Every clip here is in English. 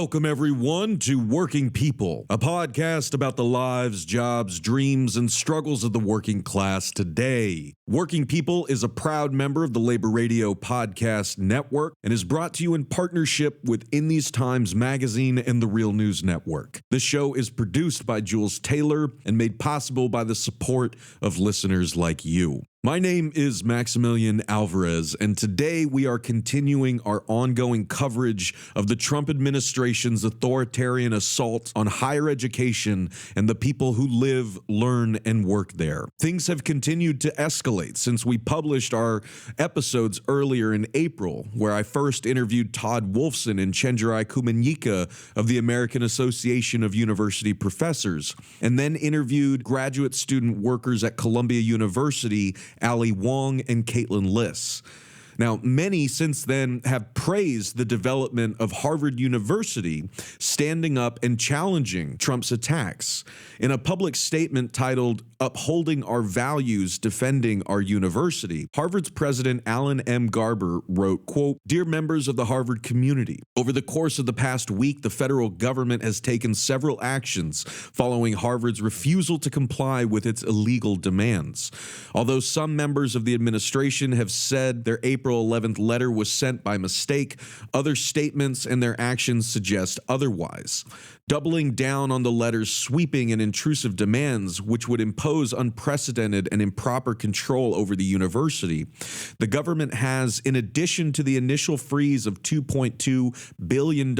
Welcome, everyone, to Working People, a podcast about the lives, jobs, dreams, and struggles of the working class today. Working People is a proud member of the Labor Radio Podcast Network and is brought to you in partnership with In These Times magazine and the Real News Network. The show is produced by Jules Taylor and made possible by the support of listeners like you. My name is Maximilian Alvarez, and today we are continuing our ongoing coverage of the Trump administration's authoritarian assault on higher education and the people who live, learn, and work there. Things have continued to escalate since we published our episodes earlier in April, where I first interviewed Todd Wolfson and Chenjerai Kumanyika of the American Association of University Professors, and then interviewed graduate student workers at Columbia University, Ali Wong and Caitlin Liss. Now, many since then have praised the development of Harvard University standing up and challenging Trump's attacks. In a public statement titled, "Upholding Our Values, Defending Our University," Harvard's president Alan M. Garber wrote, quote, "Dear members of the Harvard community, over the course of the past week, the federal government has taken several actions following Harvard's refusal to comply with its illegal demands. Although some members of the administration have said their April 11th letter was sent by mistake, other statements and their actions suggest otherwise. Doubling down on the letter's sweeping and intrusive demands, which would impose unprecedented and improper control over the university, the government has, in addition to the initial freeze of $2.2 billion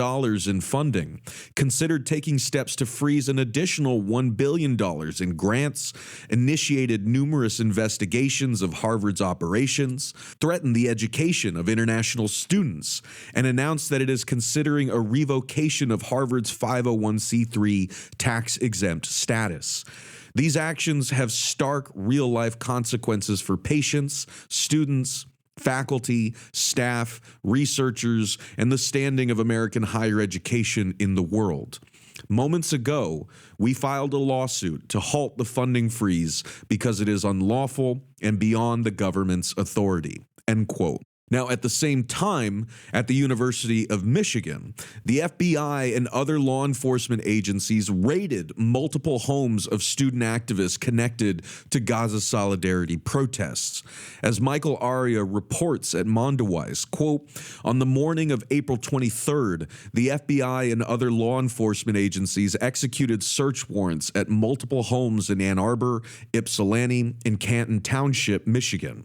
in funding, considered taking steps to freeze an additional $1 billion in grants, initiated numerous investigations of Harvard's operations, threatened the education of international students, and announced that it is considering a revocation of Harvard's 501c3 tax-exempt status. These actions have stark real-life consequences for patients, students, faculty, staff, researchers, and the standing of American higher education in the world. Moments ago, we filed a lawsuit to halt the funding freeze because it is unlawful and beyond the government's authority." End quote. Now, at the same time, at the University of Michigan, the FBI and other law enforcement agencies raided multiple homes of student activists connected to Gaza solidarity protests. As Michael Arria reports at Mondoweiss, quote, "On the morning of April 23rd, the FBI and other law enforcement agencies executed search warrants at multiple homes in Ann Arbor, Ypsilanti, and Canton Township, Michigan.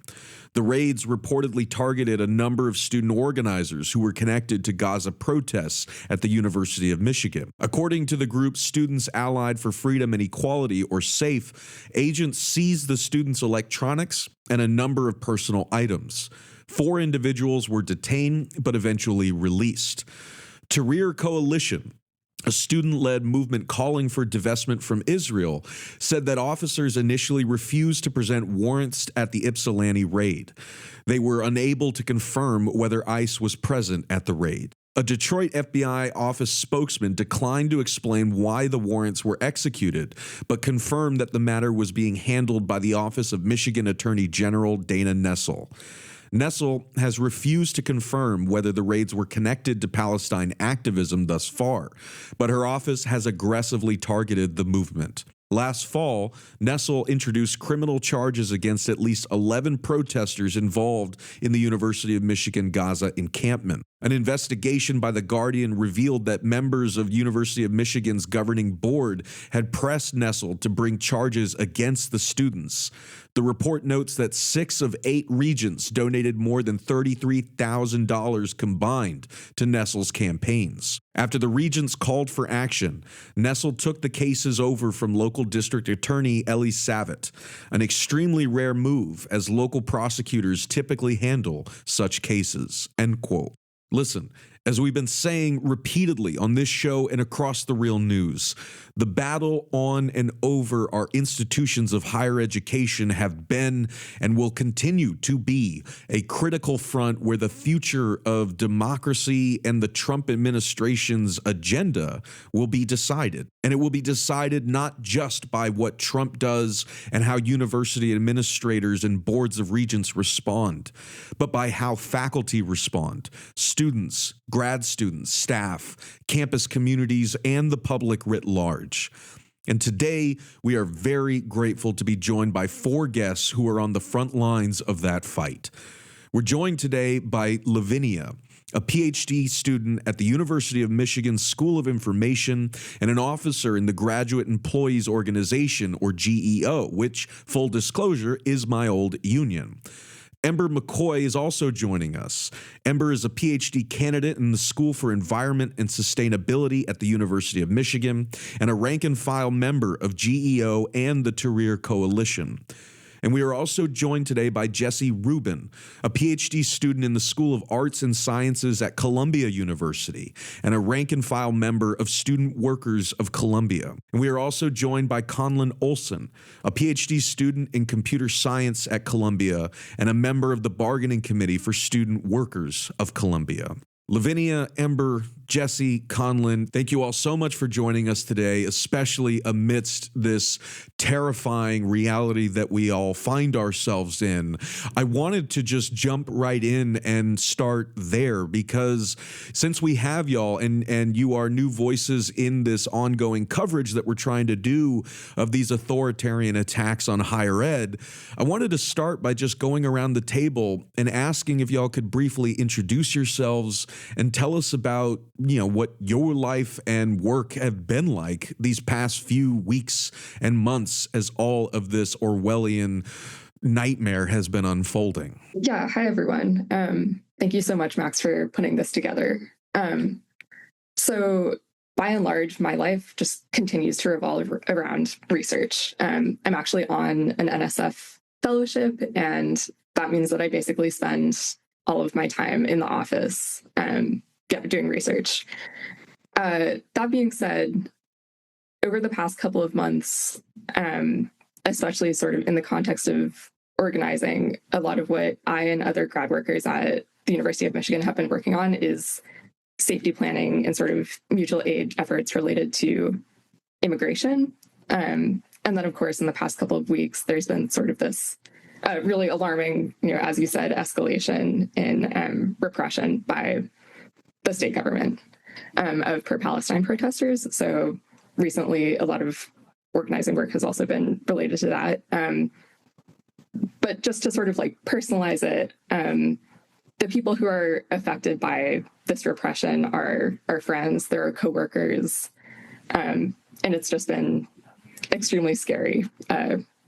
The raids reportedly targeted a number of student organizers who were connected to Gaza protests at the University of Michigan. According to the group Students Allied for Freedom and Equality, or SAFE, agents seized the students' electronics and a number of personal items. 4 individuals were detained but eventually released. Tahrir Coalition, a student-led movement calling for divestment from Israel, said that officers initially refused to present warrants at the Ypsilanti raid. They were unable to confirm whether ICE was present at the raid. A Detroit FBI office spokesman declined to explain why the warrants were executed, but confirmed that the matter was being handled by the Office of Michigan Attorney General Dana Nessel. Nessel has refused to confirm whether the raids were connected to Palestine activism thus far, but her office has aggressively targeted the movement. Last fall, Nessel introduced criminal charges against at least 11 protesters involved in the University of Michigan Gaza encampment. An investigation by The Guardian revealed that members of University of Michigan's governing board had pressed Nessel to bring charges against the students. The report notes that 6 of 8 regents donated more than $33,000 combined to Nessel's campaigns. After the regents called for action, Nessel took the cases over from local district attorney Ellie Savitt, an extremely rare move as local prosecutors typically handle such cases. End quote. Listen, as we've been saying repeatedly on this show and across the Real News, the battle on and over our institutions of higher education have been and will continue to be a critical front where the future of democracy and the Trump administration's agenda will be decided. And it will be decided not just by what Trump does and how university administrators and boards of regents respond, but by how faculty respond, students, grad students, staff, campus communities, and the public writ large. And today, we are very grateful to be joined by 4 guests who are on the front lines of that fight. We're joined today by Lavinia, a PhD student at the University of Michigan School of Information and an officer in the Graduate Employees Organization, or GEO, which, full disclosure, is my old union. Ember McCoy is also joining us. Ember is a PhD candidate in the School for Environment and Sustainability at the University of Michigan and a rank-and-file member of GEO and the Tahrir Coalition. And we are also joined today by Jesse Rubin, a PhD student in the School of Arts and Sciences at Columbia University and a rank-and-file member of Student Workers of Columbia. And we are also joined by Conlon Olson, a PhD student in computer science at Columbia and a member of the Bargaining Committee for Student Workers of Columbia. Lavinia, Ember, Jesse, Conlon, thank you all so much for joining us today, especially amidst this terrifying reality that we all find ourselves in. I wanted to just jump right in and start there because since we have y'all and you are new voices in this ongoing coverage that we're trying to do of these authoritarian attacks on higher ed, I wanted to start by just going around the table and asking if y'all could briefly introduce yourselves and tell us about, what your life and work have been like these past few weeks and months as all of this Orwellian nightmare has been unfolding. Yeah. Hi, everyone. Thank you so much, Max, for putting this together. So by and large, my life just continues to revolve around research. I'm actually on an NSF fellowship, and that means that I basically spend all of my time in the office doing research. That being said, over the past couple of months, especially sort of in the context of organizing, a lot of what I and other grad workers at the University of Michigan have been working on is safety planning and sort of mutual aid efforts related to immigration. And then, of course, in the past couple of weeks, there's been sort of this really alarming, as you said, escalation in repression by the state government of pro-Palestine protesters. So recently, a lot of organizing work has also been related to that. But just to sort of personalize it, the people who are affected by this repression are our friends, they're our coworkers, and it's just been extremely scary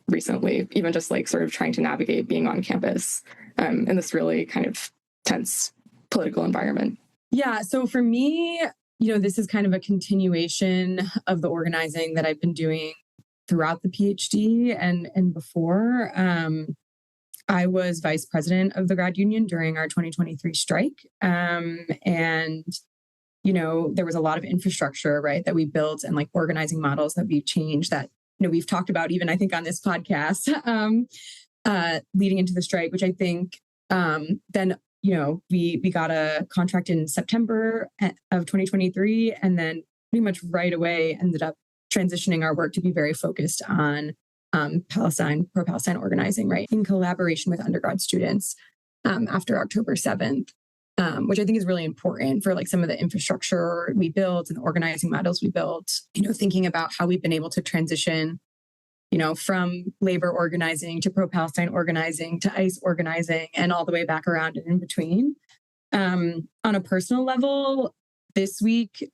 recently, even just sort of trying to navigate being on campus in this really kind of tense political environment. Yeah. So for me, this is kind of a continuation of the organizing that I've been doing throughout the PhD and before. I was vice president of the grad union during our 2023 strike. And, there was a lot of infrastructure, right, that we built and organizing models that we've changed that, we've talked about even, I think, on this podcast leading into the strike, which I think then, we got a contract in September of 2023, and then pretty much right away ended up transitioning our work to be very focused on pro-Palestine organizing, right, in collaboration with undergrad students after October 7th, which I think is really important for some of the infrastructure we built and the organizing models we built, thinking about how we've been able to transition, from labor organizing to pro-Palestine organizing to ICE organizing and all the way back around and in between. On a personal level, this week,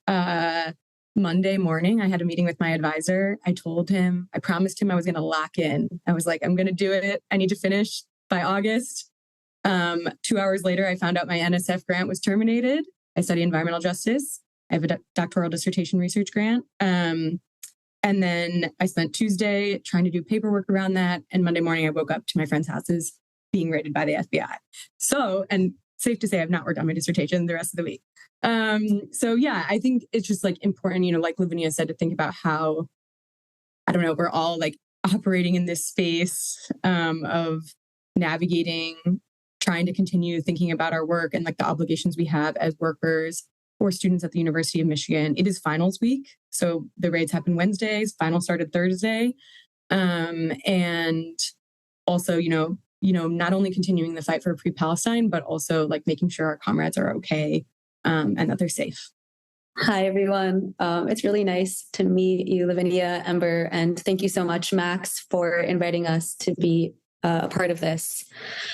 Monday morning, I had a meeting with my advisor. I promised him I was going to lock in. I was like, I'm going to do it. I need to finish by August. 2 hours later, I found out my NSF grant was terminated. I study environmental justice. I have a doctoral dissertation research grant. And then I spent Tuesday trying to do paperwork around that. And Monday morning, I woke up to my friends' houses being raided by the FBI. So, and safe to say, I've not worked on my dissertation the rest of the week. So yeah, I think it's just important, like Lavinia said, to think about how, we're all operating in this space of navigating, trying to continue thinking about our work and the obligations we have as workers or students at the University of Michigan. It is finals week. So the raids happen Wednesdays, finals started Thursday. And also, not only continuing the fight for pre-Palestine, but also making sure our comrades are okay and that they're safe. Hi, everyone. It's really nice to meet you, Lavinia, Ember, and thank you so much, Max, for inviting us to be a part of this.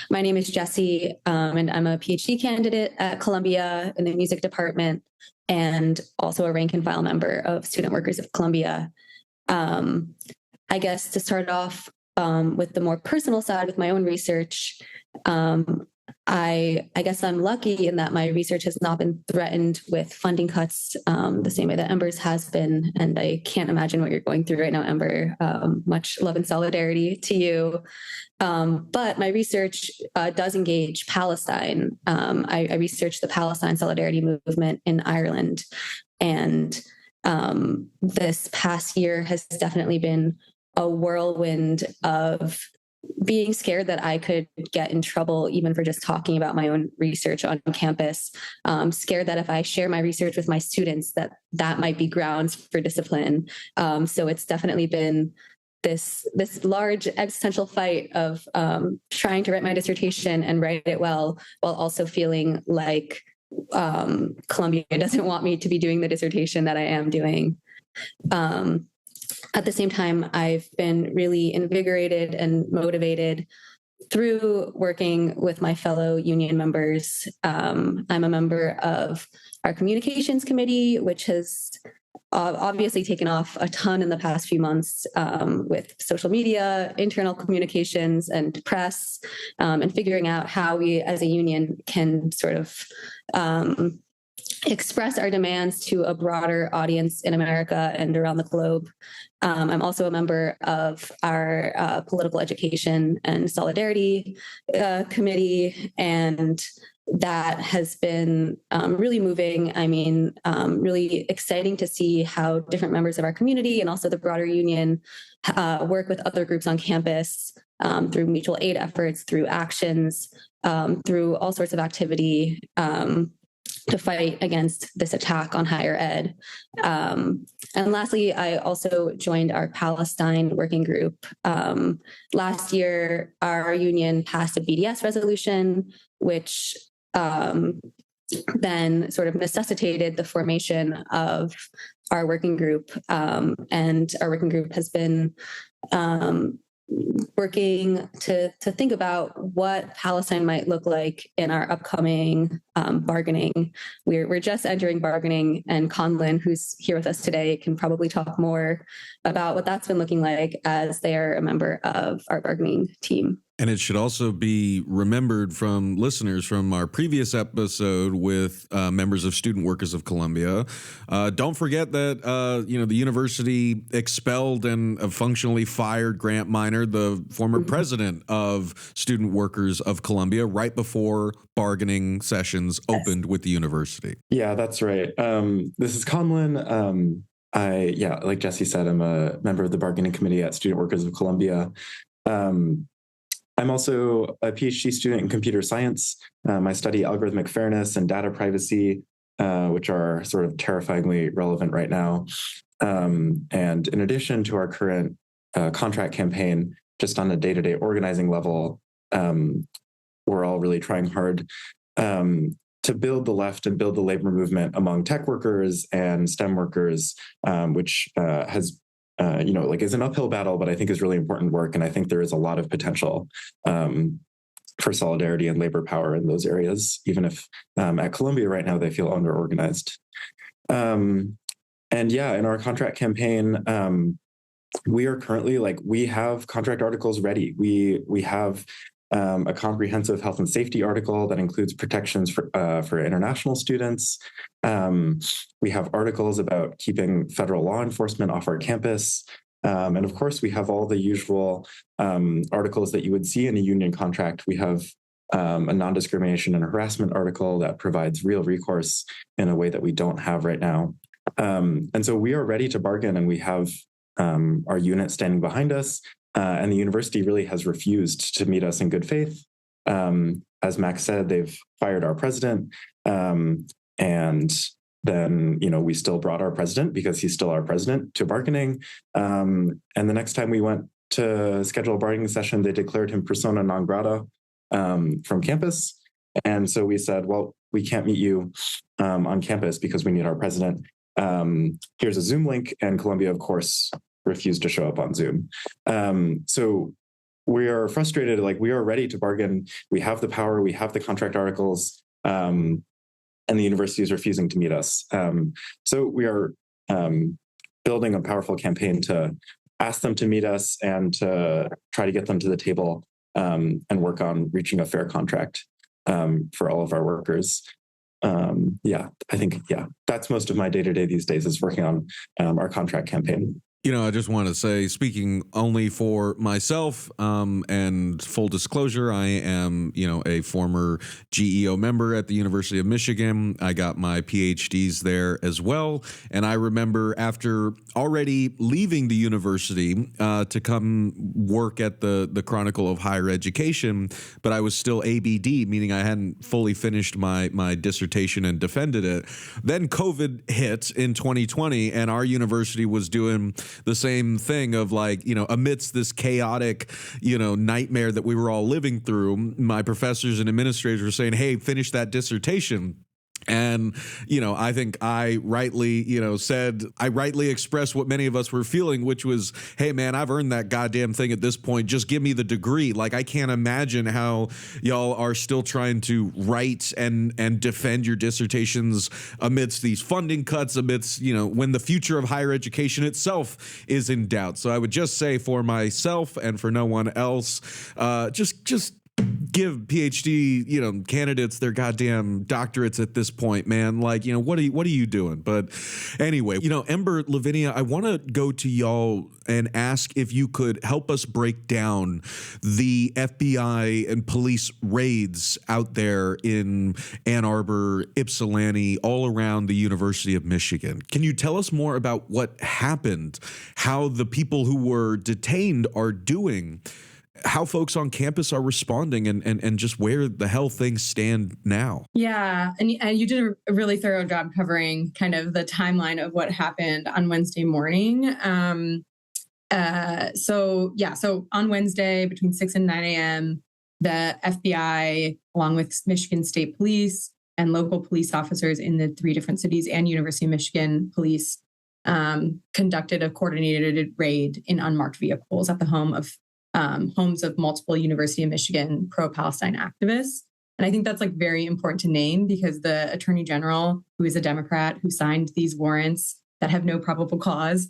My name is Jessie, and I'm a PhD candidate at Columbia in the music department, and also a rank and file member of Student Workers of Columbia. I guess to start off with the more personal side with my own research, I guess I'm lucky in that my research has not been threatened with funding cuts the same way that Ember's has been. And I can't imagine what you're going through right now, Ember. Much love and solidarity to you. But my research does engage Palestine. I researched the Palestine solidarity movement in Ireland. And this past year has definitely been a whirlwind of being scared that I could get in trouble even for just talking about my own research on campus. Scared that if I share my research with my students, that might be grounds for discipline. So it's definitely been this large existential fight of trying to write my dissertation and write it well, while also feeling like Columbia doesn't want me to be doing the dissertation that I am doing. At the same time, I've been really invigorated and motivated through working with my fellow union members. I'm a member of our communications committee, which has obviously taken off a ton in the past few months with social media, internal communications, and press, and figuring out how we as a union can sort of express our demands to a broader audience in America and around the globe. I'm also a member of our political education and solidarity committee, and that has been really moving. I mean, really exciting to see how different members of our community and also the broader union work with other groups on campus through mutual aid efforts, through actions, through all sorts of activity to fight against this attack on higher ed. And lastly, I also joined our Palestine working group. Last year, our union passed a BDS resolution, which then sort of necessitated the formation of our working group. And our working group has been working to think about what Palestine might look like in our upcoming bargaining. We're just entering bargaining, and Conlon, who's here with us today, can probably talk more about what that's been looking like, as they are a member of our bargaining team. And it should also be remembered from listeners from our previous episode with members of Student Workers of Columbia. Don't forget that the university expelled and functionally fired Grant Minor, the former president of Student Workers of Columbia, right before bargaining sessions opened with the university. Yeah, that's right. This is Conlon. Like Jessie said, I'm a member of the bargaining committee at Student Workers of Columbia. I'm also a PhD student in computer science. I study algorithmic fairness and data privacy, which are sort of terrifyingly relevant right now. And in addition to our current contract campaign, just on a day-to-day organizing level, we're all really trying hard to build the left and build the labor movement among tech workers and STEM workers, which has is an uphill battle, but I think is really important work. And I think there is a lot of potential for solidarity and labor power in those areas, even if at Columbia right now they feel under-organized. In our contract campaign, we are currently we have contract articles ready. We have a comprehensive health and safety article that includes protections for international students. We have articles about keeping federal law enforcement off our campus. And of course, we have all the usual articles that you would see in a union contract. We have a non-discrimination and harassment article that provides real recourse in a way that we don't have right now. And so we are ready to bargain, and we have our unit standing behind us. And the university really has refused to meet us in good faith. As Max said, they've fired our president. And then, we still brought our president, because he's still our president, to bargaining. And the next time we went to schedule a bargaining session, they declared him persona non grata from campus. And so we said, well, we can't meet you on campus because we need our president. Here's a Zoom link. And Columbia, of course, refused to show up on Zoom. So we are frustrated, like we are ready to bargain. We have the power, we have the contract articles, and the university is refusing to meet us. So we are building a powerful campaign to ask them to meet us and to try to get them to the table and work on reaching a fair contract for all of our workers. I think that's most of my day-to-day these days is working on our contract campaign. I just want to say, speaking only for myself, and full disclosure, I am, a former GEO member at the University of Michigan. I got my PhDs there as well. And I remember after already leaving the university to come work at the Chronicle of Higher Education, but I was still ABD, meaning I hadn't fully finished my dissertation and defended it. Then COVID hit in 2020, and our university was doing the same thing of amidst this chaotic, nightmare that we were all living through, my professors and administrators were saying, hey, finish that dissertation. And, I think I rightly expressed what many of us were feeling, which was, hey, man, I've earned that goddamn thing at this point. Just give me the degree. I can't imagine how y'all are still trying to write and defend your dissertations amidst these funding cuts, amidst, when the future of higher education itself is in doubt. So I would just say for myself and for no one else, just give PhD, candidates their goddamn doctorates at this point, man. What are you doing? But anyway, Ember, Lavinia, I want to go to y'all and ask if you could help us break down the FBI and police raids out there in Ann Arbor, Ypsilanti, all around the University of Michigan. Can you tell us more about what happened, how the people who were detained are doing, how folks on campus are responding, and just where the hell things stand now? Yeah. And you did a really thorough job covering kind of the timeline of what happened on Wednesday morning. So on Wednesday between 6 and 9 a.m., the FBI, along with Michigan State Police and local police officers in the 3 different cities and University of Michigan Police, conducted a coordinated raid in unmarked vehicles at the homes of multiple University of Michigan pro-Palestine activists. And I think that's very important to name because the Attorney General, who is a Democrat, who signed these warrants that have no probable cause,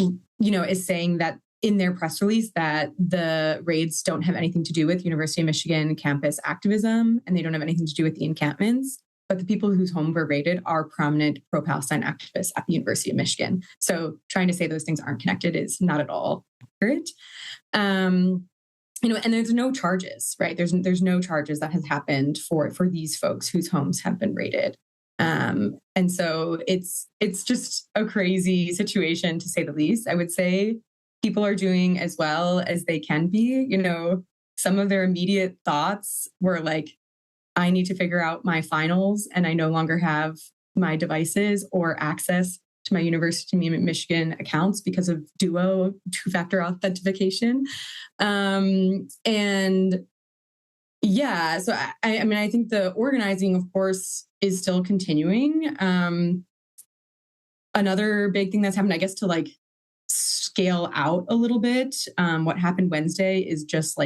is saying that in their press release that the raids don't have anything to do with University of Michigan campus activism, and they don't have anything to do with the encampments. But the people whose homes were raided are prominent pro-Palestine activists at the University of Michigan. So trying to say those things aren't connected is not at all accurate. And there's no charges, right? There's no charges that has happened for these folks whose homes have been raided. And so it's just a crazy situation, to say the least. I would say people are doing as well as they can be. Some of their immediate thoughts were I need to figure out my finals, and I no longer have my devices or access to my University of Michigan accounts because of Duo, two-factor authentication. So I think the organizing, of course, is still continuing. Another big thing that's happened, I guess, to scale out a little bit, what happened Wednesday is just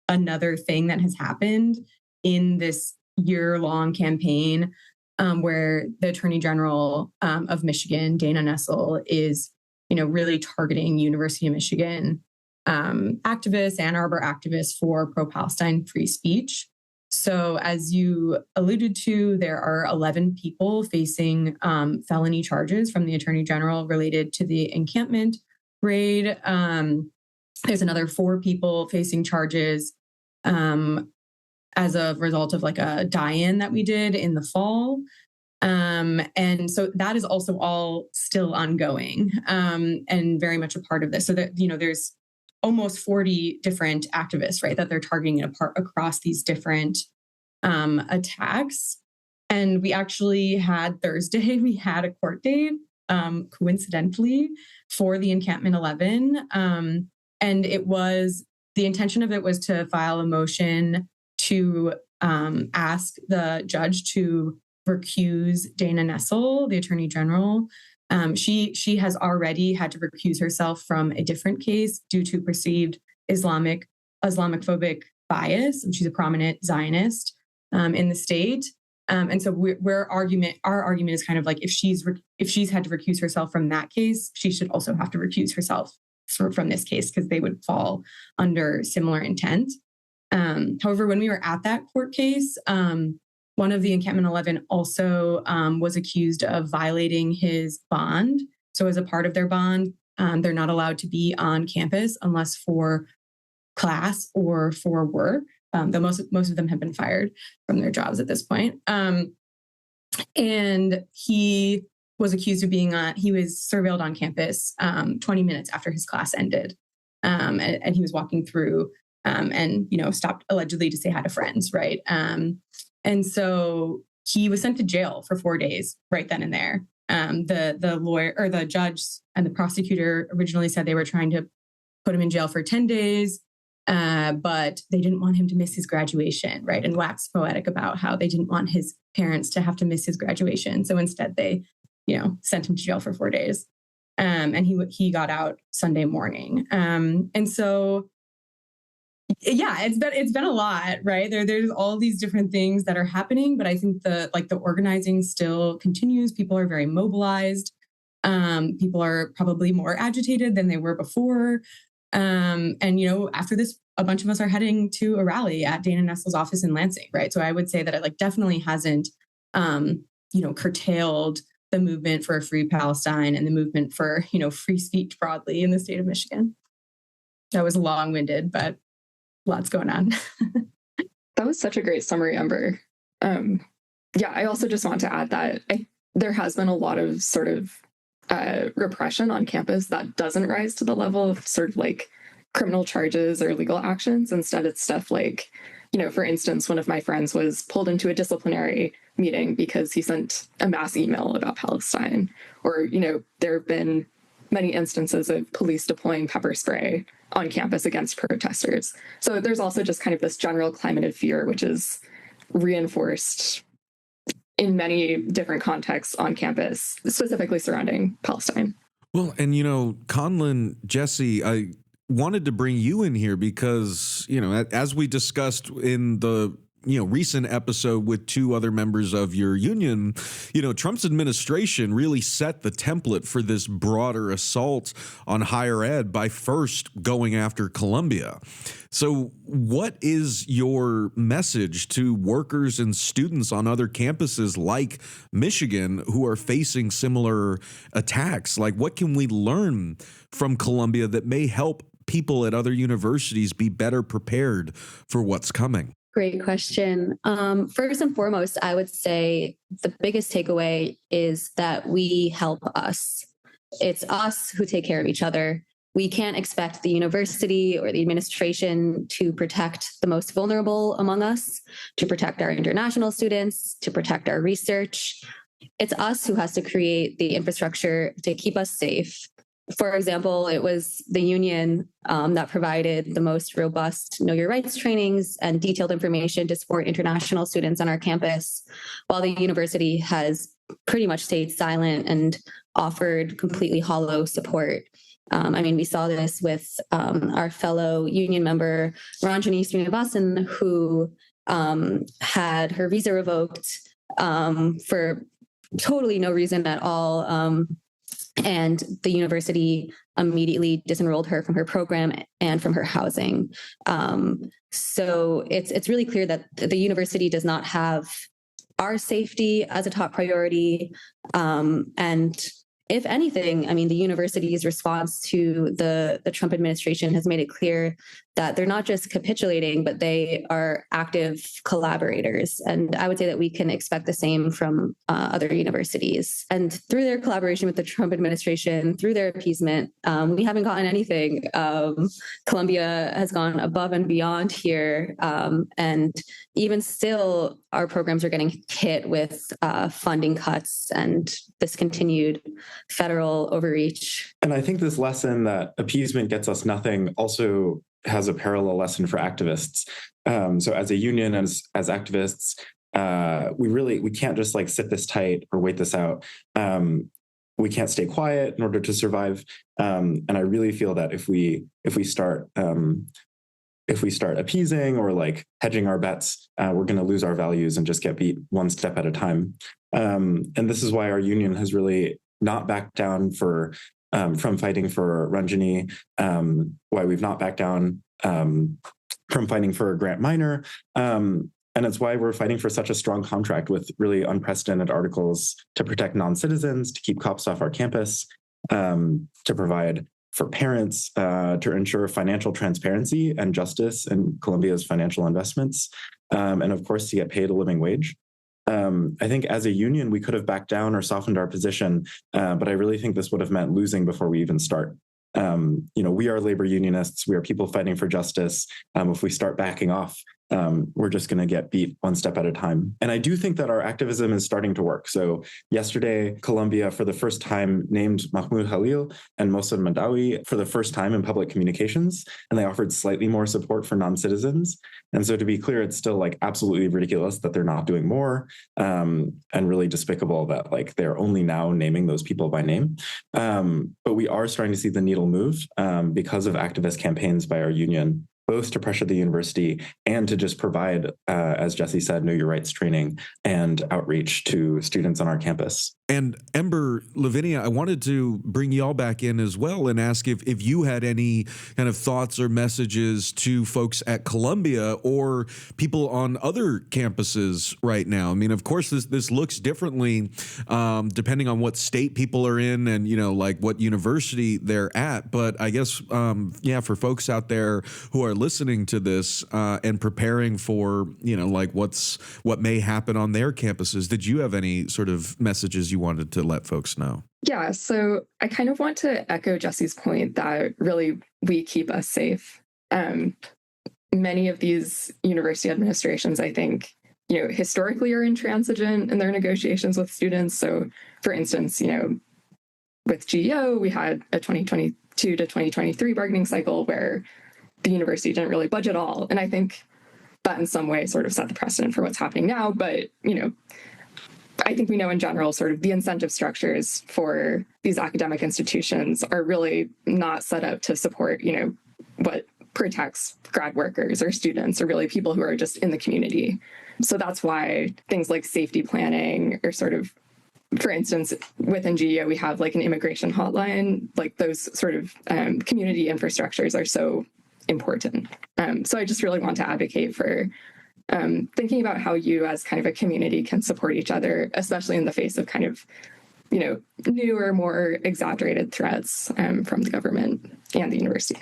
another thing that has happened in this year-long campaign where the Attorney General of Michigan, Dana Nessel, is, really targeting University of Michigan activists, Ann Arbor activists for pro-Palestine free speech. So as you alluded to, there are 11 people facing felony charges from the Attorney General related to the encampment raid. There's another 4 people facing charges as a result of a die-in that we did in the fall. And so that is also all still ongoing and very much a part of this. So that, there's almost 40 different activists, right, that they're targeting across these different attacks. And we actually had Thursday, we had a court date, coincidentally, for the Encampment 11. And the intention of it was to file a motion to ask the judge to recuse Dana Nessel, the Attorney General. She has already had to recuse herself from a different case due to perceived Islamophobic bias. And she's a prominent Zionist in the state. And so our argument is kind of like if she's had to recuse herself from that case, she should also have to recuse herself from this case because they would fall under similar intent. However, when we were at that court case, one of the Encampment 11 also was accused of violating his bond. So as a part of their bond, they're not allowed to be on campus unless for class or for work. Though most of them have been fired from their jobs at this point. And he was accused of he was surveilled on campus 20 minutes after his class ended. And he was walking through and, stopped allegedly to say hi to friends, right? And so he was sent to jail for 4 days right then and there. The lawyer or the judge and the prosecutor originally said they were trying to put him in jail for 10 days. But they didn't want him to miss his graduation, right? And wax poetic about how they didn't want his parents to have to miss his graduation. So instead they, sent him to jail for 4 days. And he got out Sunday morning. And so, yeah, it's been a lot, right? There's all these different things that are happening, but I think the organizing still continues. People are very mobilized. People are probably more agitated than they were before. And, after this, a bunch of us are heading to a rally at Dana Nessel's office in Lansing, right? So I would say that it definitely hasn't, curtailed the movement for a free Palestine and the movement for, free speech broadly in the state of Michigan. That was long-winded, but lots going on. That was such a great summary, Ember. I also just want to add that there has been a lot of sort of repression on campus that doesn't rise to the level of sort of criminal charges or legal actions. Instead, it's stuff like, for instance, one of my friends was pulled into a disciplinary meeting because he sent a mass email about Palestine. Or, there have been many instances of police deploying pepper spray on campus against protesters. So there's also just kind of this general climate of fear, which is reinforced in many different contexts on campus, specifically surrounding Palestine. Well, and, Conlon, Jesse, I wanted to bring you in here because, as we discussed in the, recent episode with two other members of your union, Trump's administration really set the template for this broader assault on higher ed by first going after Columbia. So what is your message to workers and students on other campuses like Michigan who are facing similar attacks? What can we learn from Columbia that may help people at other universities be better prepared for what's coming? Great question. First and foremost, I would say the biggest takeaway is that we help us. It's us who take care of each other. We can't expect the university or the administration to protect the most vulnerable among us, to protect our international students, to protect our research. It's us who has to create the infrastructure to keep us safe. For example, it was the union that provided the most robust Know Your Rights trainings and detailed information to support international students on our campus, while the university has pretty much stayed silent and offered completely hollow support. We saw this with our fellow union member, Ranjani Srinivasan, who had her visa revoked for totally no reason at all. And the university immediately disenrolled her from her program and from her housing. So it's really clear that the university does not have our safety as a top priority. And if anything, the university's response to the Trump administration has made it clear that they're not just capitulating, but they are active collaborators. And I would say that we can expect the same from other universities. And through their collaboration with the Trump administration, through their appeasement, we haven't gotten anything. Columbia has gone above and beyond here. And even still, our programs are getting hit with funding cuts and this continued federal overreach. And I think this lesson that appeasement gets us nothing also has a parallel lesson for activists. So as a union, as activists, we can't just like sit this tight or wait this out. We can't stay quiet in order to survive. And I really feel that if we start appeasing or like hedging our bets, we're going to lose our values and just get beat one step at a time. And this is why our union has really not backed down from fighting for Ranjani, why we've not backed down from fighting for Grant Minor. And it's why we're fighting for such a strong contract with really unprecedented articles to protect non-citizens, to keep cops off our campus, to provide for parents, to ensure financial transparency and justice in Columbia's financial investments, and of course, to get paid a living wage. I think as a union, we could have backed down or softened our position, but I really think this would have meant losing before we even start. We are labor unionists. We are people fighting for justice. If we start backing off, we're just going to get beat one step at a time. And I do think that our activism is starting to work. So yesterday, Colombia, for the first time, named Mahmoud Khalil and Mohsen Mandawi for the first time in public communications, and they offered slightly more support for non-citizens. And so to be clear, it's still like absolutely ridiculous that they're not doing more, and really despicable that like they're only now naming those people by name. But we are starting to see the needle move because of activist campaigns by our union, both to pressure the university and to just provide, as Jesse said, know your rights training and outreach to students on our campus. And Ember, Lavinia, I wanted to bring y'all back in as well and ask if you had any kind of thoughts or messages to folks at Columbia or people on other campuses right now. I mean, of course, this looks differently depending on what state people are in and, like what university they're at. But I guess, for folks out there who are listening to this and preparing for, like what may happen on their campuses, did you have any sort of messages you wanted to let folks know? Yeah, so I kind of want to echo Jesse's point that really we keep us safe. Many of these university administrations, I think, historically are intransigent in their negotiations with students. So for instance, with GEO, we had a 2022 to 2023 bargaining cycle where the university didn't really budge at all. And I think that in some way sort of set the precedent for what's happening now. But, I think we know in general sort of the incentive structures for these academic institutions are really not set up to support, what protects grad workers or students or really people who are just in the community. So that's why things like safety planning or sort of, for instance, within GEO, we have like an immigration hotline, like those sort of community infrastructures are so important. So I just really want to advocate for thinking about how you as kind of a community can support each other, especially in the face of kind of, newer, more exaggerated threats from the government and the university.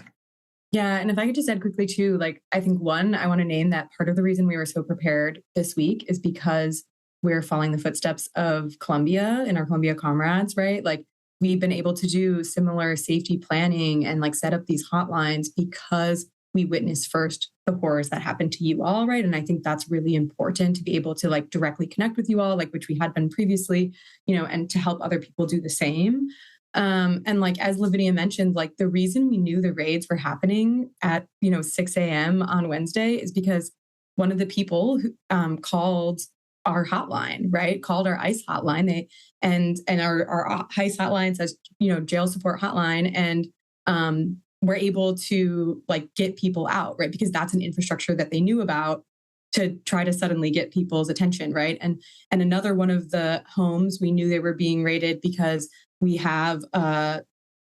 Yeah. And if I could just add quickly too, like, I think I want to name that part of the reason we were so prepared this week is because we're following the footsteps of Columbia and our Columbia comrades, right? Like we've been able to do similar safety planning and like set up these hotlines because we witnessed first the horrors that happened to you all, right? And I think that's really important to be able to like directly connect with you all, like which we had been previously, and to help other people do the same. And like, as Lavinia mentioned, like the reason we knew the raids were happening at, 6 a.m. on Wednesday is because one of the people who called our hotline, right? Called our ICE hotline. And our ICE hotline says, jail support hotline. And we're able to like get people out, right? Because that's an infrastructure that they knew about to try to suddenly get people's attention, right? And another one of the homes, we knew they were being raided because we have a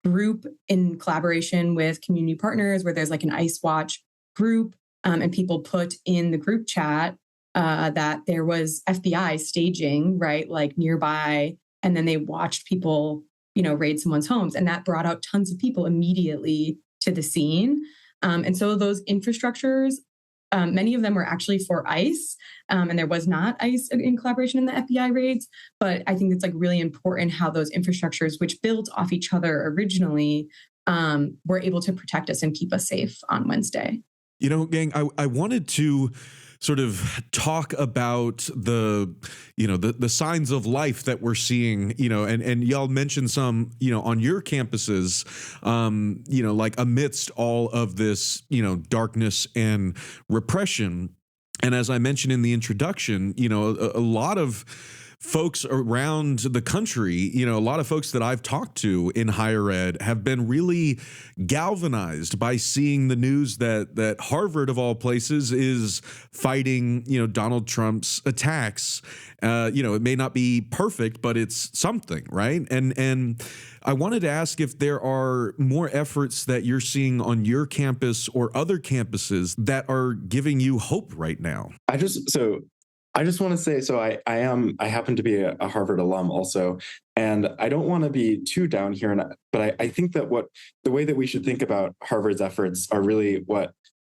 group in collaboration with community partners where there's like an ICE Watch group, and people put in the group chat that there was FBI staging, right? Like nearby, and then they watched people raid someone's homes. And that brought out tons of people immediately to the scene. And so those infrastructures, many of them were actually for ICE, and there was not ICE in collaboration in the FBI raids. But I think it's like really important how those infrastructures, which built off each other originally, were able to protect us and keep us safe on Wednesday. Gang, I wanted to sort of talk about the signs of life that we're seeing, and y'all mentioned some, on your campuses, like amidst all of this, darkness and repression. And as I mentioned in the introduction, a lot of folks around the country, a lot of folks that I've talked to in higher ed have been really galvanized by seeing the news that Harvard, of all places, is fighting, Donald Trump's attacks. It may not be perfect, but it's something, right? And I wanted to ask if there are more efforts that you're seeing on your campus or other campuses that are giving you hope right now. I just want to say, so I happen to be a Harvard alum also, and I don't want to be too down here, but I think that the way that we should think about Harvard's efforts are really what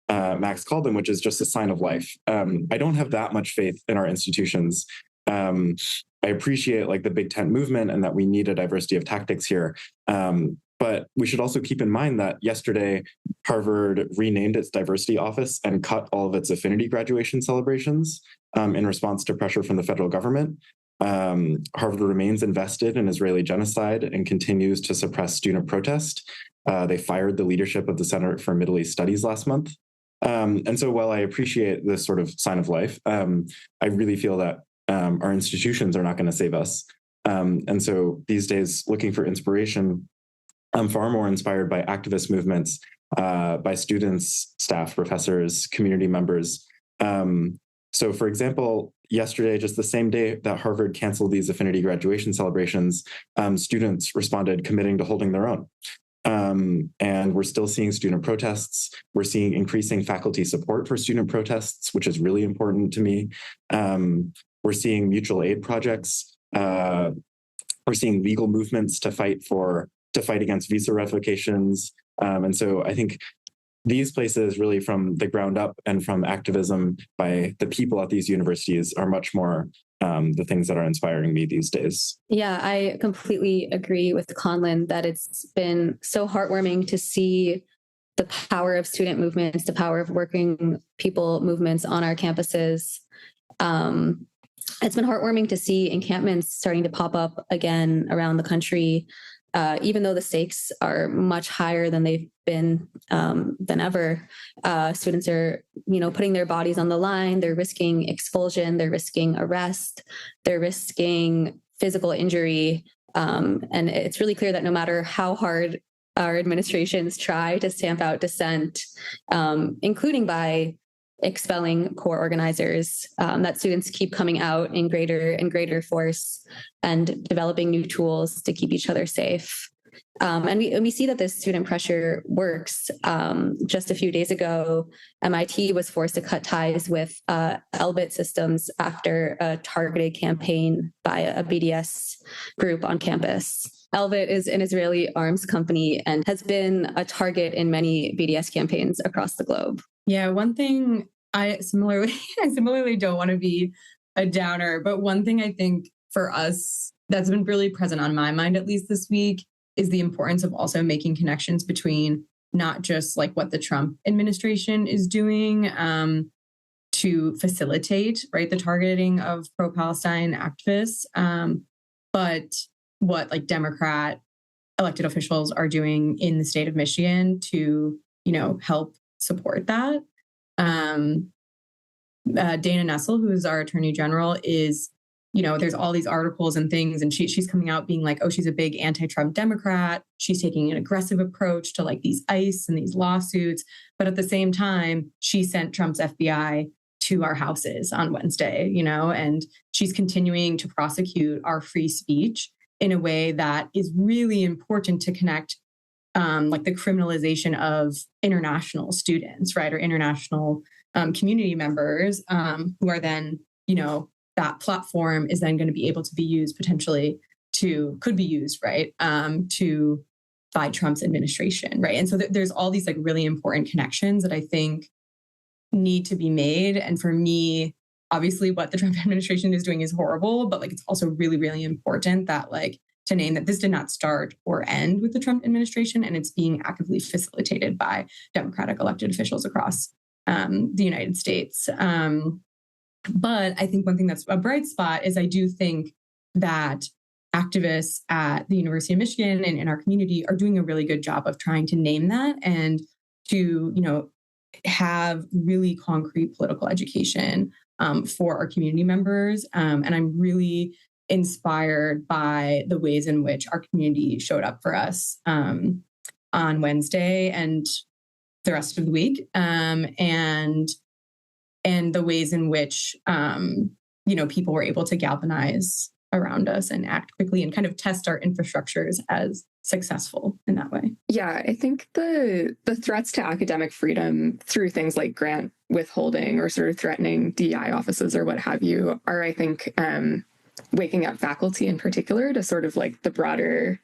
Max called them, which is just a sign of life. I don't have that much faith in our institutions. I appreciate like the big tent movement and that we need a diversity of tactics here. But we should also keep in mind that yesterday, Harvard renamed its diversity office and cut all of its affinity graduation celebrations in response to pressure from the federal government. Harvard remains invested in Israeli genocide and continues to suppress student protest. They fired the leadership of the Center for Middle East Studies last month. And so while I appreciate this sort of sign of life, I really feel that our institutions are not going to save us. And so these days, looking for inspiration, I'm far more inspired by activist movements, by students, staff, professors, community members. So for example, yesterday, just the same day that Harvard canceled these affinity graduation celebrations, students responded committing to holding their own. And we're still seeing student protests. We're seeing increasing faculty support for student protests, which is really important to me. We're seeing mutual aid projects. We're seeing legal movements to fight against visa revocations. And so I think these places really from the ground up and from activism by the people at these universities are much more the things that are inspiring me these days. Yeah, I completely agree with Conlon that it's been so heartwarming to see the power of student movements, the power of working people movements on our campuses. It's been heartwarming to see encampments starting to pop up again around the country. Even though the stakes are much higher than they've been than ever, students are, putting their bodies on the line. They're risking expulsion. They're risking arrest. They're risking physical injury. And it's really clear that no matter how hard our administrations try to stamp out dissent, including by expelling core organizers, that students keep coming out in greater and greater force and developing new tools to keep each other safe. And we see that this student pressure works. Just a few days ago, MIT was forced to cut ties with Elbit Systems after a targeted campaign by a BDS group on campus. Elbit is an Israeli arms company and has been a target in many BDS campaigns across the globe. Yeah, one thing I similarly don't want to be a downer, but one thing I think for us that's been really present on my mind, at least this week, is the importance of also making connections between not just like what the Trump administration is doing to facilitate, right, the targeting of pro-Palestine activists, but what like Democrat elected officials are doing in the state of Michigan to, help support that. Dana Nessel, who is our attorney general, is, there's all these articles and things, and she's coming out being like, oh, she's a big anti-Trump Democrat. She's taking an aggressive approach to like these ICE and these lawsuits. But at the same time, she sent Trump's FBI to our houses on Wednesday, and she's continuing to prosecute our free speech in a way that is really important to connect like the criminalization of international students, right, or international community members who are then, that platform is then going to be able to be used potentially could be used, right, to by Trump's administration, right? And so there's all these like really important connections that I think need to be made. And for me, obviously what the Trump administration is doing is horrible, but like it's also really, really important that like to name that this did not start or end with the Trump administration, and it's being actively facilitated by Democratic elected officials across the United States. But I think one thing that's a bright spot is I do think that activists at the University of Michigan and in our community are doing a really good job of trying to name that and to, have really concrete political education for our community members. And I'm really inspired by the ways in which our community showed up for us on Wednesday and the rest of the week, and the ways in which people were able to galvanize around us and act quickly and kind of test our infrastructures as successful in that way. Yeah, I think the threats to academic freedom through things like grant withholding or sort of threatening DEI offices or what have you are, I think, waking up faculty in particular to sort of like the broader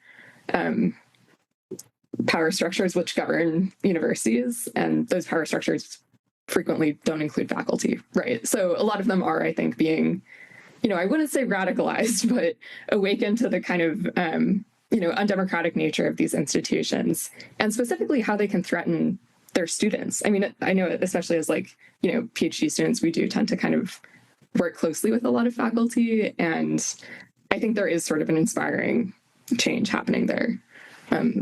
power structures which govern universities. And those power structures frequently don't include faculty, right? So a lot of them are, I think, being, I wouldn't say radicalized, but awakened to the kind of, undemocratic nature of these institutions and specifically how they can threaten their students. I mean, I know especially as PhD students, we do tend to kind of work closely with a lot of faculty. And I think there is sort of an inspiring change happening there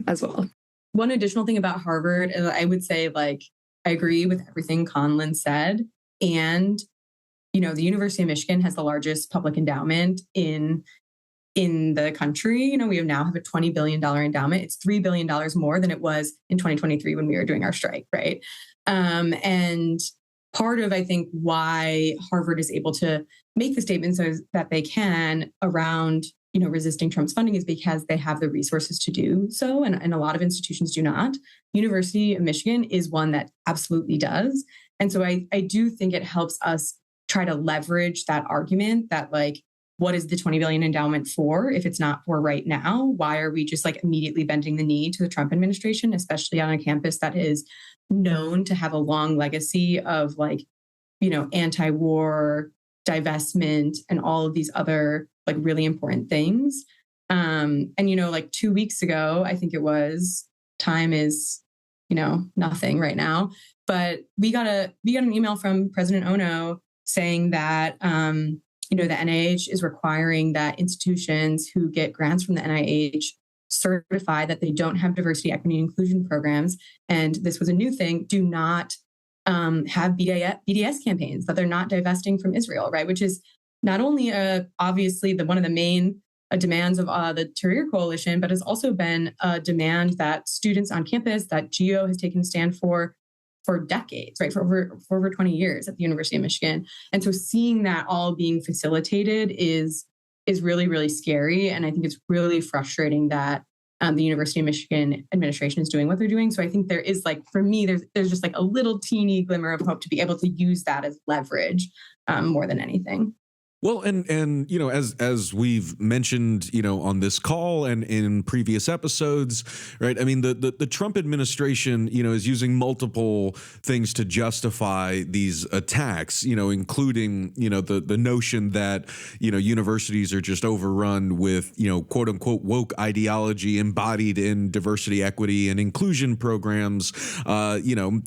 as well. One additional thing about Harvard is I would say, I agree with everything Conlon said. And, the University of Michigan has the largest public endowment in the country. We now have a $20 billion endowment. It's $3 billion more than it was in 2023 when we were doing our strike, right? And part of, I think, why Harvard is able to make the statements that they can around, resisting Trump's funding is because they have the resources to do so. And a lot of institutions do not. University of Michigan is one that absolutely does. And so I do think it helps us try to leverage that argument that what is the $20 billion endowment for if it's not for right now? Why are we just immediately bending the knee to the Trump administration, especially on a campus that is known to have a long legacy of anti-war, divestment, and all of these other really important things. And 2 weeks ago, I think it was, time is, nothing right now, but we got an email from President Ono saying that, the NIH is requiring that institutions who get grants from the NIH certify that they don't have diversity, equity, and inclusion programs. And this was a new thing, do not have BDS campaigns, that they're not divesting from Israel, right? Which is not only obviously one of the main demands of the Tahrir Coalition, but has also been a demand that students on campus, that GEO has taken a stand for decades, right? For over 20 years at the University of Michigan. And so seeing that all being facilitated is really, really scary. And I think it's really frustrating that the University of Michigan administration is doing what they're doing. So I think there is for me, there's just a little teeny glimmer of hope to be able to use that as leverage more than anything. Well, and as we've mentioned, on this call and in previous episodes, right? I mean, the Trump administration, is using multiple things to justify these attacks, including, the notion that, universities are just overrun with, quote unquote, woke ideology embodied in diversity, equity, and inclusion programs,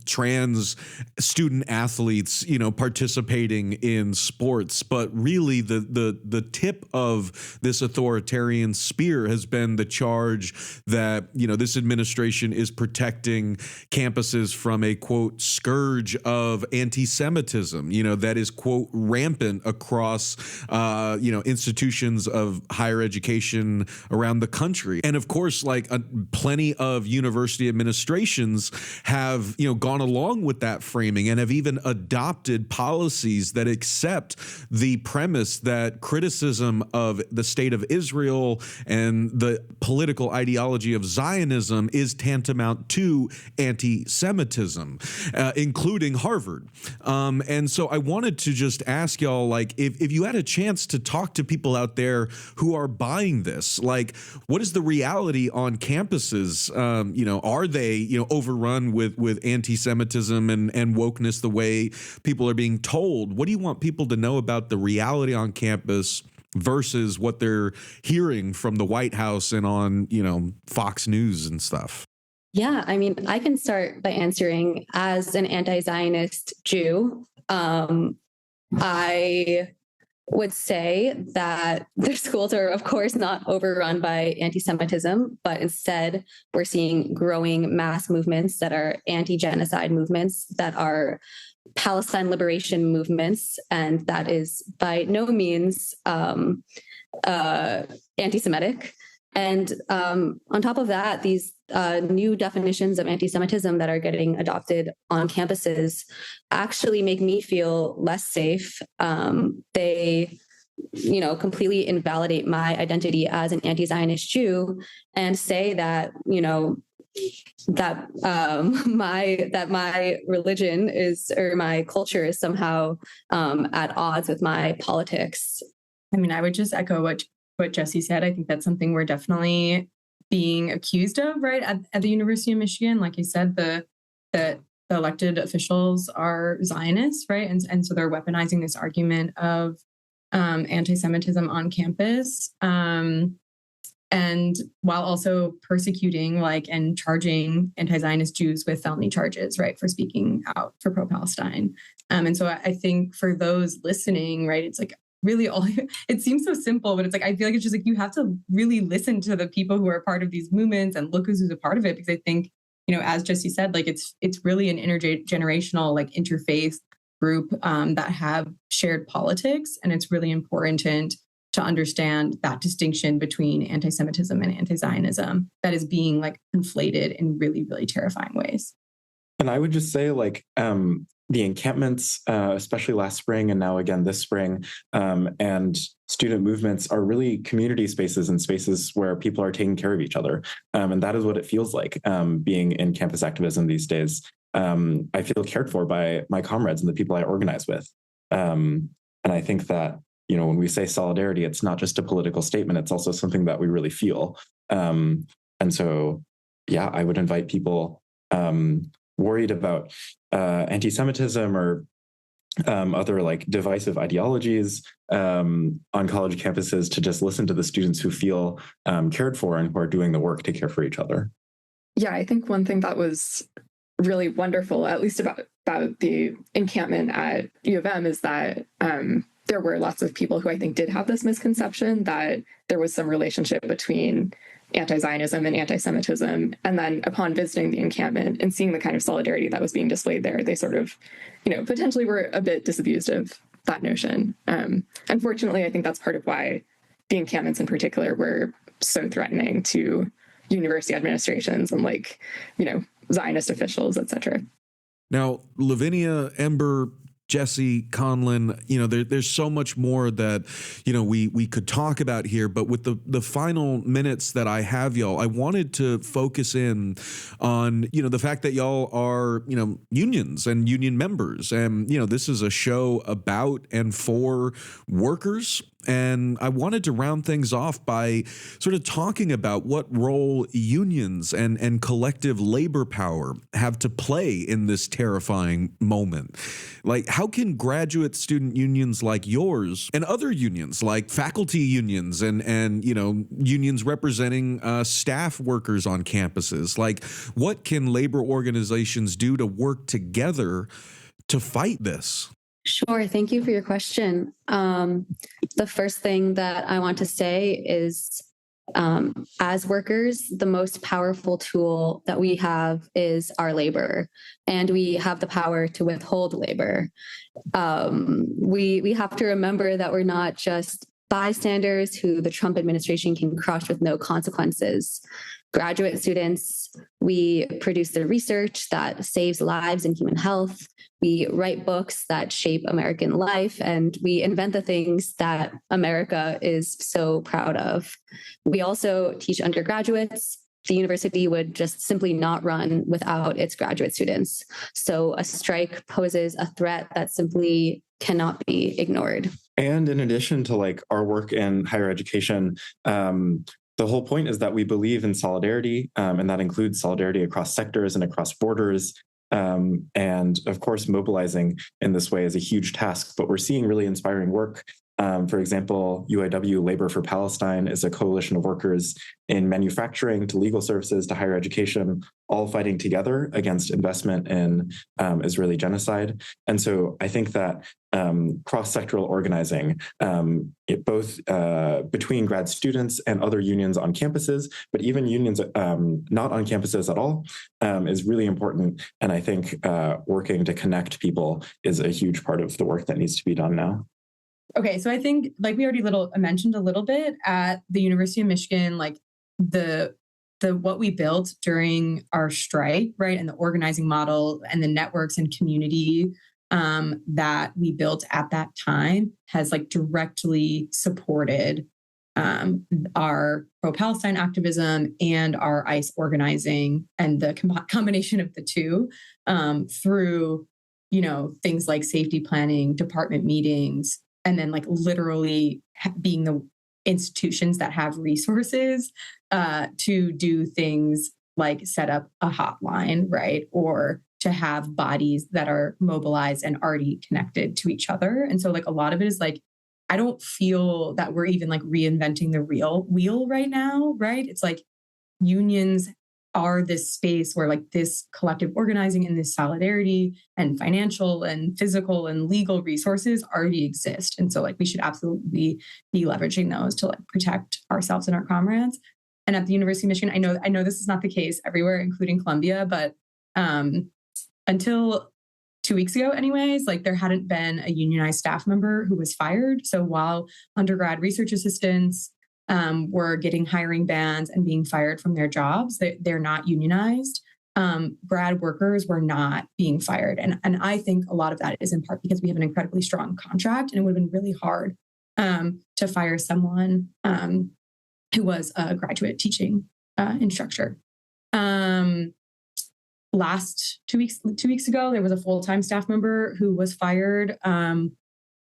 trans student athletes, participating in sports, but really the tip of this authoritarian spear has been the charge that, this administration is protecting campuses from a, quote, scourge of antisemitism, that is, quote, rampant across, institutions of higher education around the country. And of course, plenty of university administrations have, gone along with that framing and have even adopted policies that accept the premise that criticism of the state of Israel and the political ideology of Zionism is tantamount to anti-Semitism, including Harvard. And so I wanted to just ask y'all, if you had a chance to talk to people out there who are buying this, what is the reality on campuses? Are they, overrun with anti-Semitism and wokeness the way people are being told? What do you want people to know about the reality on campus versus what they're hearing from the White House and on, Fox News and stuff? Yeah, I mean, I can start by answering as an anti-Zionist Jew. I would say that their schools are, of course, not overrun by anti-Semitism, but instead we're seeing growing mass movements that are anti-genocide movements, that are Palestine liberation movements, and that is by no means anti-Semitic. And on top of that, these new definitions of anti-Semitism that are getting adopted on campuses actually make me feel less safe. They, completely invalidate my identity as an anti-Zionist Jew and say that, that my religion is, or my culture is somehow at odds with my politics. I mean, I would just echo what Jesse said. I think that's something we're definitely being accused of, right? At the University of Michigan, like you said, the elected officials are Zionists, right? And so they're weaponizing this argument of anti-Semitism on campus. And while also persecuting and charging anti-Zionist Jews with felony charges, right, for speaking out for pro-Palestine. And so I think for those listening, right, it's really it seems so simple, but it's I feel like it's just you have to really listen to the people who are part of these movements and look who's a part of it, because I think, as Jesse said, it's really an intergenerational interfaith group that have shared politics, and it's really important to understand that distinction between anti-Semitism and anti-Zionism that is being conflated in really, really terrifying ways. And I would just say the encampments, especially last spring and now again this spring, and student movements are really community spaces and spaces where people are taking care of each other. And that is what it feels like being in campus activism these days. I feel cared for by my comrades and the people I organize with. And I think that, when we say solidarity, it's not just a political statement, it's also something that we really feel. And so, yeah, I would invite people worried about anti-Semitism or other divisive ideologies on college campuses to just listen to the students who feel cared for and who are doing the work to care for each other. Yeah, I think one thing that was really wonderful, at least about the encampment at U of M, is that there were lots of people who I think did have this misconception that there was some relationship between anti-Zionism and anti-Semitism. And then upon visiting the encampment and seeing the kind of solidarity that was being displayed there, they sort of, potentially were a bit disabused of that notion. Unfortunately, I think that's part of why the encampments in particular were so threatening to university administrations and Zionist officials, et cetera. Now, Lavinia, Ember, Jesse, Conlin, there's so much more that, we could talk about here, but with the final minutes that I have, y'all, I wanted to focus in on, the fact that y'all are, unions and union members. And, this is a show about and for workers. And I wanted to round things off by sort of talking about what role unions and collective labor power have to play in this terrifying moment. How can graduate student unions like yours and other unions like faculty unions and unions representing staff workers on campuses, what can labor organizations do to work together to fight this? Sure. Thank you for your question. The first thing that I want to say is, as workers, the most powerful tool that we have is our labor, and we have the power to withhold labor. We have to remember that we're not just bystanders who the Trump administration can crush with no consequences. Graduate students, we produce the research that saves lives and human health. We write books that shape American life, and we invent the things that America is so proud of. We also teach undergraduates. The university would just simply not run without its graduate students. So a strike poses a threat that simply cannot be ignored. And in addition to our work in higher education, the whole point is that we believe in solidarity, and that includes solidarity across sectors and across borders. And of course, mobilizing in this way is a huge task, but we're seeing really inspiring work. For example, UIW Labor for Palestine is a coalition of workers in manufacturing to legal services to higher education, all fighting together against investment in Israeli genocide. And so I think that cross-sectoral organizing, both between grad students and other unions on campuses, but even unions not on campuses at all, is really important. And I think working to connect people is a huge part of the work that needs to be done now. Okay, so I think, like we already mentioned a little bit, at the University of Michigan, like the what we built during our strike, right, and the organizing model and the networks and community that we built at that time has like directly supported our pro-Palestine activism and our ICE organizing, and the combination of the two through, things like safety planning, department meetings, and then like literally being the institutions that have resources to do things like set up a hotline, right? Or to have bodies that are mobilized and already connected to each other. And so like a lot of it is like, I don't feel that we're even like reinventing the real wheel right now, right? It's like unions are this space where like this collective organizing and this solidarity and financial and physical and legal resources already exist. And so like we should absolutely be leveraging those to like protect ourselves and our comrades. And at the University of Michigan, I know this is not the case everywhere, including Columbia, but until 2 weeks ago anyways, like there hadn't been a unionized staff member who was fired. So while undergrad research assistants were getting hiring bans and being fired from their jobs, they're not unionized. Grad workers were not being fired. And I think a lot of that is in part because we have an incredibly strong contract, and it would have been really hard to fire someone who was a graduate teaching instructor. Last 2 weeks ago, there was a full-time staff member who was fired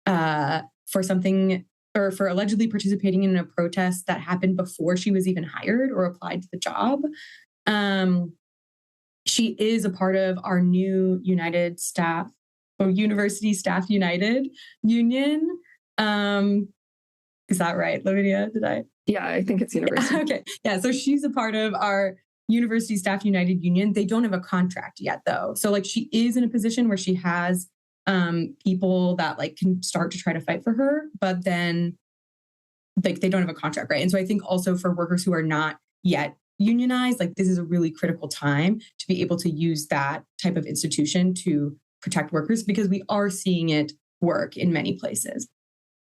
for something, or for allegedly participating in a protest that happened before she was even hired or applied to the job. She is a part of our new United Staff, or University Staff United union. Is that right, Lavinia? Yeah, I think it's university. Okay. Yeah. So she's a part of our University Staff United union. They don't have a contract yet, though. So like she is in a position where she has people that like can start to try to fight for her, but then like they don't have a contract, right? And so I think also for workers who are not yet unionized, like this is a really critical time to be able to use that type of institution to protect workers, because we are seeing it work in many places.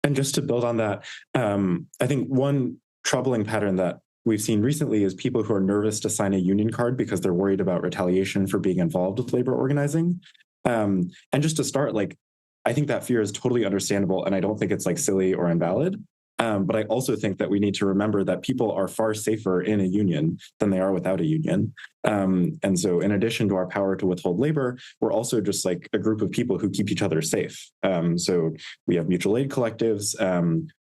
And just to build on that, I think one troubling pattern that we've seen recently is people who are nervous to sign a union card because they're worried about retaliation for being involved with labor organizing. And just to start, like, I think that fear is totally understandable, and I don't think it's like silly or invalid. But I also think that we need to remember that people are far safer in a union than they are without a union. And so in addition to our power to withhold labor, we're also just like a group of people who keep each other safe. So we have mutual aid collectives.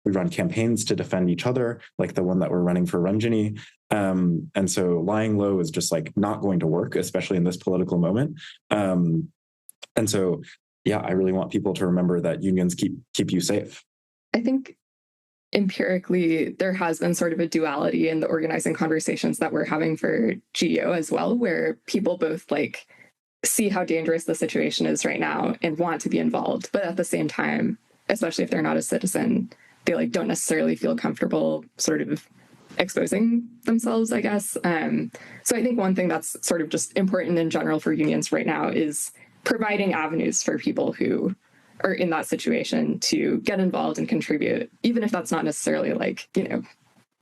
We run campaigns to defend each other, like the one that we're running for Ranjini. And so lying low is just like not going to work, especially in this political moment. And so, yeah, I really want people to remember that unions keep you safe. I think empirically, there has been sort of a duality in the organizing conversations that we're having for GEO as well, where people both like see how dangerous the situation is right now and want to be involved. But at the same time, especially if they're not a citizen, they like don't necessarily feel comfortable sort of exposing themselves, I guess. So I think one thing that's sort of just important in general for unions right now is providing avenues for people who are in that situation to get involved and contribute, even if that's not necessarily like,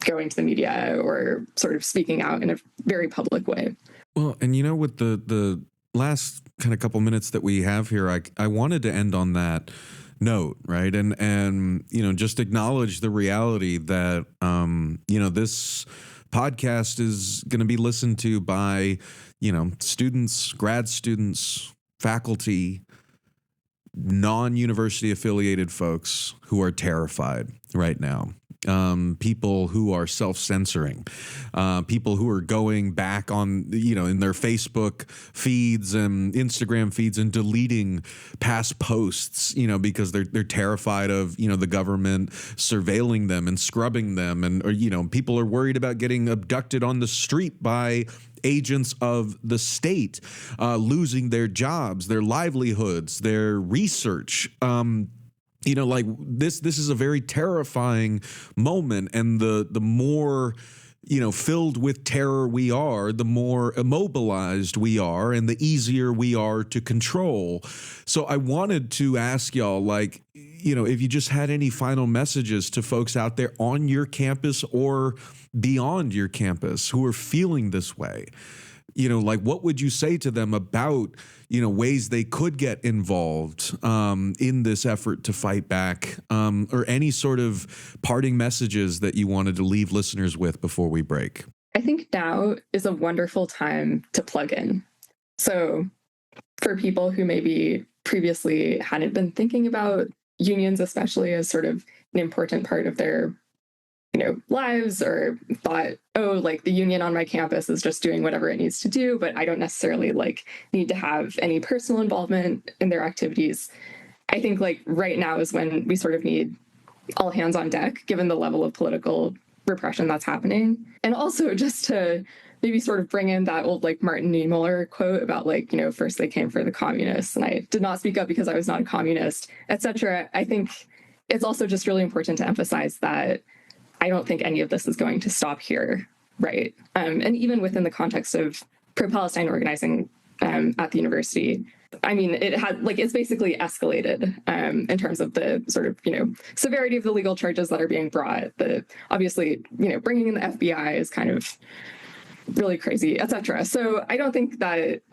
going to the media or sort of speaking out in a very public way. Well, and with the last kind of couple minutes that we have here, I wanted to end on that note, right? And just acknowledge the reality that, this podcast is going to be listened to by, students, grad students, faculty, non-university affiliated folks who are terrified right now. people who are self-censoring, people who are going back on, in their Facebook feeds and Instagram feeds and deleting past posts, because they're terrified of, the government surveilling them and scrubbing them. And, people are worried about getting abducted on the street by agents of the state, losing their jobs, their livelihoods, their research. Like this is a very terrifying moment. And the more, filled with terror we are, the more immobilized we are and the easier we are to control. So I wanted to ask y'all, if you just had any final messages to folks out there on your campus or beyond your campus who are feeling this way. What would you say to them about, ways they could get involved in this effort to fight back, or any sort of parting messages that you wanted to leave listeners with before we break? I think now is a wonderful time to plug in. So for people who maybe previously hadn't been thinking about unions, especially as sort of an important part of their lives, or thought, the union on my campus is just doing whatever it needs to do, but I don't necessarily need to have any personal involvement in their activities. I think right now is when we sort of need all hands on deck, given the level of political repression that's happening. And also just to maybe sort of bring in that old Martin Niemöller quote about first they came for the communists and I did not speak up because I was not a communist, etc. I think it's also just really important to emphasize that I don't think any of this is going to stop here, right? And even within the context of pro-Palestine organizing at the university, I mean, it had it's basically escalated in terms of the sort of severity of the legal charges that are being brought. Obviously bringing in the FBI is kind of really crazy, etc. So I don't think that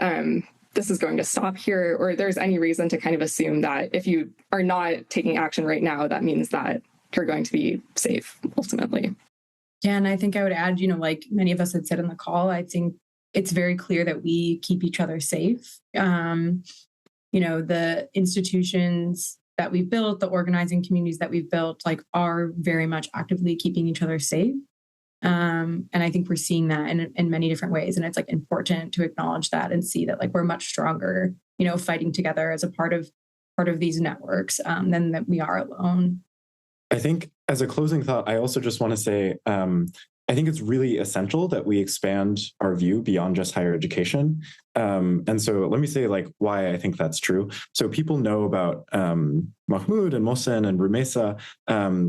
this is going to stop here, or there's any reason to kind of assume that if you are not taking action right now, that means that you're going to be safe ultimately. Yeah, and I think I would add, like many of us had said in the call, I think it's very clear that we keep each other safe. The institutions that we've built, the organizing communities that we've built, are very much actively keeping each other safe. And I think we're seeing that in many different ways. And it's important to acknowledge that and see that we're much stronger, fighting together as a part of these networks than that we are alone. I think as a closing thought, I also just want to say, I think it's really essential that we expand our view beyond just higher education. And so let me say why I think that's true. So people know about Mahmoud and Mohsen and Rumesa,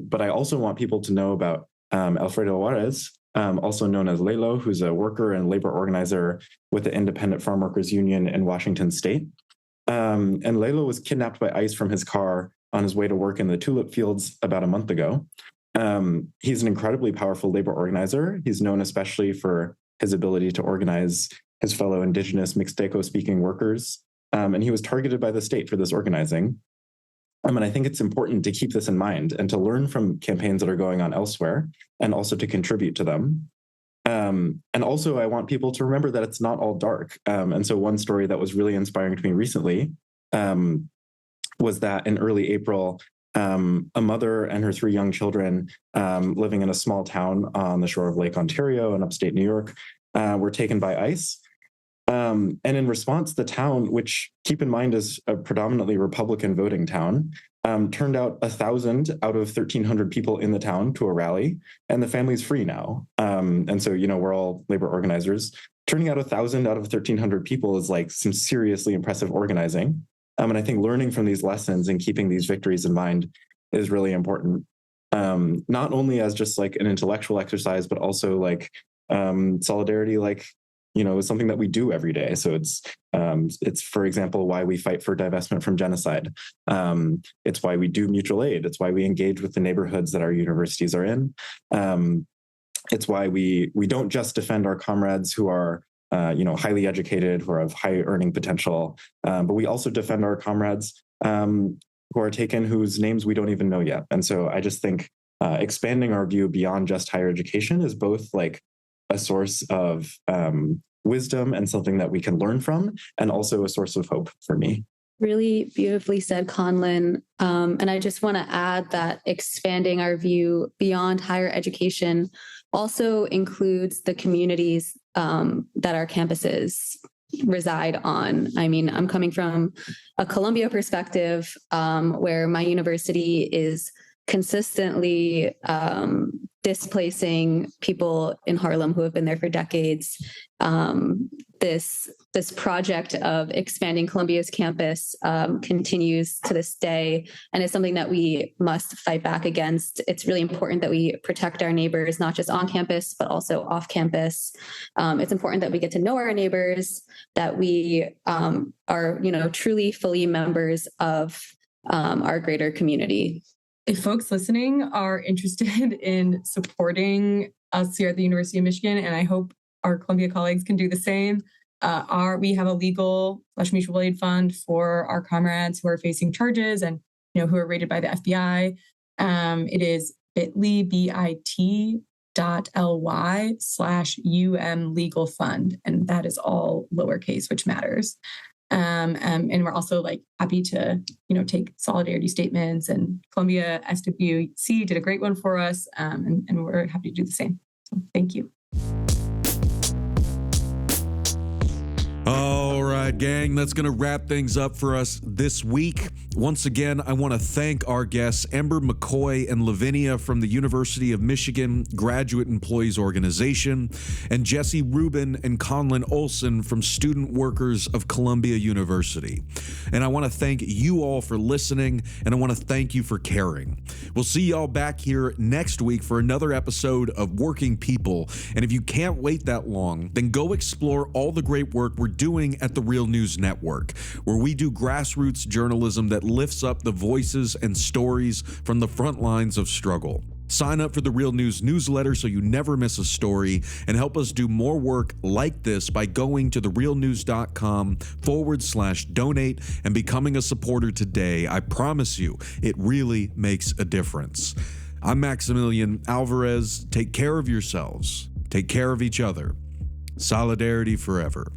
but I also want people to know about Alfredo Juarez, also known as Lelo, who's a worker and labor organizer with the Independent Farm Workers Union in Washington State. And Lelo was kidnapped by ICE from his car on his way to work in the tulip fields about a month ago. He's an incredibly powerful labor organizer. He's known especially for his ability to organize his fellow indigenous Mixteco-speaking workers. And he was targeted by the state for this organizing. And I think it's important to keep this in mind and to learn from campaigns that are going on elsewhere and also to contribute to them. And also, I want people to remember that it's not all dark. And so one story that was really inspiring to me recently was that in early April, a mother and her 3 young children living in a small town on the shore of Lake Ontario in upstate New York were taken by ICE. And in response, the town, which keep in mind is a predominantly Republican voting town, turned out 1,000 out of 1,300 people in the town to a rally, and the family's free now. And so, we're all labor organizers. Turning out 1,000 out of 1,300 people is some seriously impressive organizing. And I think learning from these lessons and keeping these victories in mind is really important, not only as just an intellectual exercise, but also solidarity, is something that we do every day. So it's for example, why we fight for divestment from genocide. It's why we do mutual aid. It's why we engage with the neighborhoods that our universities are in. It's why we don't just defend our comrades who are highly educated, who are of high earning potential, but we also defend our comrades who are taken, whose names we don't even know yet. And so I just think expanding our view beyond just higher education is both a source of wisdom and something that we can learn from, and also a source of hope for me. Really beautifully said, Conlon. And I just want to add that expanding our view beyond higher education also includes the communities that our campuses reside on. I mean, I'm coming from a Columbia perspective where my university is consistently displacing people in Harlem who have been there for decades. This project of expanding Columbia's campus continues to this day, and it's something that we must fight back against. It's really important that we protect our neighbors, not just on campus, but also off campus. It's important that we get to know our neighbors, that we are, truly fully members of our greater community. If folks listening are interested in supporting us here at the University of Michigan, and I hope our Columbia colleagues can do the same, we have a legal/mutual aid fund for our comrades who are facing charges and who are rated by the FBI. It is bit.ly/UM legal fund, and that is all lowercase, which matters. And we're also happy to, take solidarity statements, and Columbia SWC did a great one for us. And we're happy to do the same. So thank you. All right, gang, that's going to wrap things up for us this week. Once again, I want to thank our guests, Ember McCoy and Lavinia from the University of Michigan Graduate Employees Organization, and Jesse Rubin and Conlon Olson from Student Workers of Columbia University. And I want to thank you all for listening, and I want to thank you for caring. We'll see y'all back here next week for another episode of Working People. And if you can't wait that long, then go explore all the great work we're doing at the Real News Network, where we do grassroots journalism that lifts up the voices and stories from the front lines of struggle. Sign up for the Real News newsletter so you never miss a story, and help us do more work like this by going to therealnews.com/donate and becoming a supporter today. I promise you, it really makes a difference. I'm Maximilian Alvarez. Take care of yourselves. Take care of each other. Solidarity forever.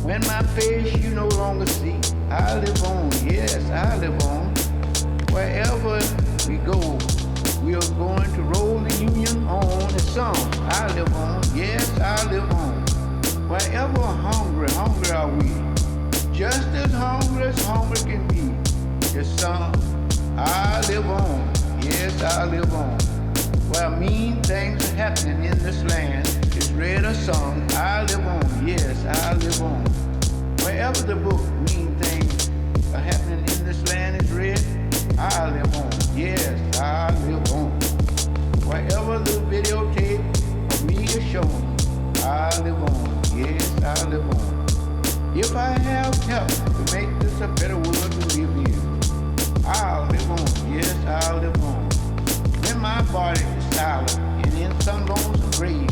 When my face you no longer see, I live on, yes, I live on. Wherever we go, we are going to roll the union on the song. I live on, yes, I live on. Wherever hungry are we. Just as hungry can be. The song, I live on, yes, I live on. Where mean things are happening in this land, it's read a song, I live on, yes, I live on. Wherever the book mean things are happening in this land is read, I live on, yes, I live on. Wherever the videotape of me is shown, I live on, yes, I live on. If I have help to make this a better world to live in, I'll live on, yes, I'll live on. When my body is silent and in some lonesome grave,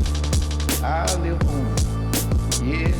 I'll live on, yes,